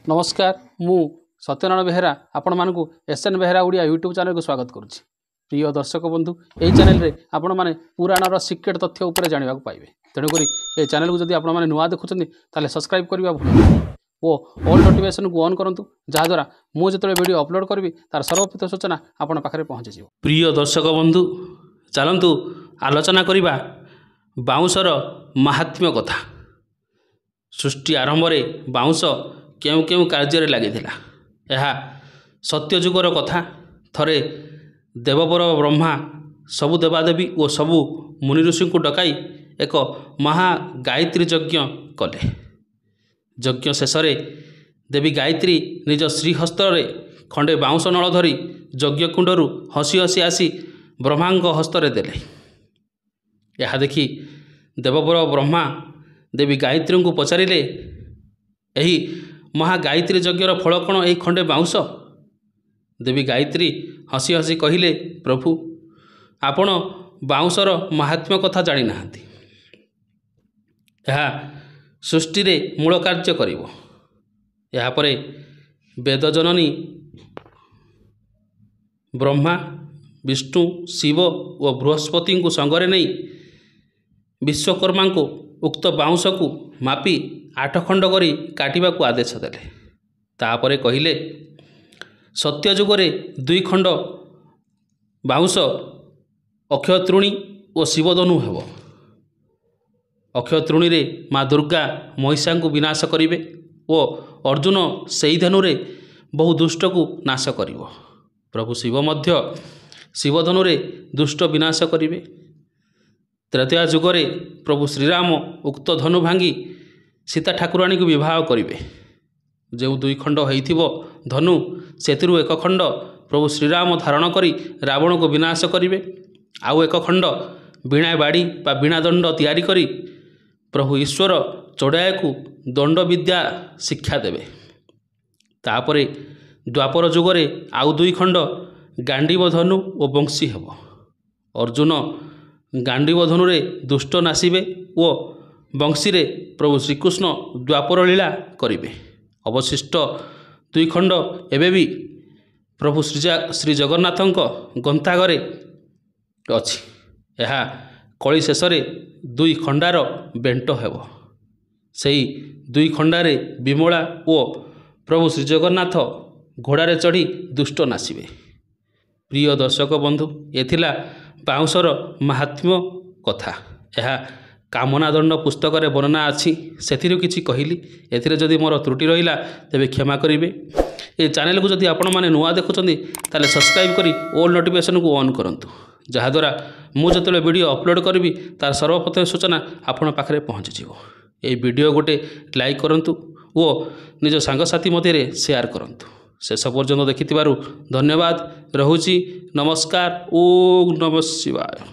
नमस्कार मु सत्यनारायण बेहेरा आपण मानकु SN Behera Odia YouTube channel को स्वागत करुच्ची। प्रिय दर्शक बंधु यही चैनल रे आपण माने पुराणर सिक्रेट तथ्य उपरे जानिबा पाइबे। तेणुक ये चैनल को जदि आपण माने नुआ देखुछन ताले सब्सक्राइब करबा भूल ओ ऑल नोटिफिकेशन को ऑन करंतु जहाँ द्वारा मु जतले वीडियो अपलोड करबी तार सर्वप्रथम सूचना आपण पाखरे पहुँची जिवो। प्रिय दर्शक बंधु चलंतु आलोचना करिबा बाउंसर महात्म्य कथा। सृष्टि आरंभ रे बाउंस केउ केउ कार्य लगी यह सत्यजुगर कथा। थरे देवपर ब्रह्मा सबु देवादेवी और सबु मुनि ऋषि को डकाई एक महा गायत्री यज्ञ कले। यज्ञ शेष देवी गायत्री निज श्रीहस्त खंडे बाउंस नल धरी यज्ञ कुंडरू हसी हसी आसी ब्रह्मा हस्तरे देले। यह देखि देवपर ब्रह्मा देवी गायत्री को पचारिले एही महागायत्री यज्ञर फल कौन यही खंडे बाउंस। देवी गायत्री हसी हसी कहिले प्रभु आपण बाउंसर महात्म्य कथा जानी नाहंती। यह सृष्टि रे मूल कार्य करिवो। या परे वेद जननी ब्रह्मा विष्णु शिव और बृहस्पति को संगरे नहीं विश्वकर्मा को उक्त बाउंस को मापी 8 खंड करी काटिबा को आदेश देले। तापरे कहिले सत्य जुगरे 2 खंड बाउंस अक्षय तृणी और शिवधनु हेब। अक्षय तृणी रे माँ दुर्गा महिषा को विनाश करिवे और अर्जुन सेई धनु रे बहु दुष्ट को नाश करिवो। प्रभु शिव मध्य शिवधनु रे दुष्ट विनाश करिवे। त्रेतया जुगरे प्रभु श्रीराम उक्त धनु भांगी सीता ठाकुराणी को विवाह करिवे। जो 2 खंड होइथिबो धनु सेतिरु 1 खंड प्रभु श्रीराम धारण करी रावण को विनाश करिवे। आउ 1 खंड बीणा बाड़ी बा बीणा दंड तैयारी करी प्रभु ईश्वर चढ़ाए को दंड विद्या शिक्षा देवे। तापरे द्वापर जुगरे आउ 2 खंड गांडीव धनु और बंशी हेब। अर्जुन गांडीव धनु रे दुष्ट नासिबे और बंशी रे प्रभु श्रीकृष्ण द्वापर लीला करिवे। अवशिष्ट 2 खंड एबे भी प्रभु श्री जगन्नाथंक गंताघरे अछि। यह कली शेष 2 खंडार बेंट हेब। सेई 2 खंडारे विमला और प्रभु श्री जगन्नाथ घोड़ारे चढ़ी दुष्ट नासिबे। प्रिय दर्शक बंधु एथिला बाउंसर महात्म्य कथा। यह कामना दंड पुस्तक रे वर्णना अच्छी से किसी कहली एथिरे जदि मोर त्रुटि रहिला तेबे क्षमा करिवे। ये चैनल को जदि आपण माने नुआ देखुछन्ती ताले सब्सक्राइब करी ऑल नोटिफिकेशन को ऑन करंतु जहाँ द्वारा मु जतले वीडियो अपलोड करबी तार सर्वप्रथम सूचना आपण पाखरे पहुँची जिवो। ए वीडियो गोटे लाइक करंतु और निज सांगसाथी मध्य शेयर करंतु। शेष पर्यंत देखिथिबारु धन्यवाद। रहुची नमस्कार। ओम नमः शिवाय।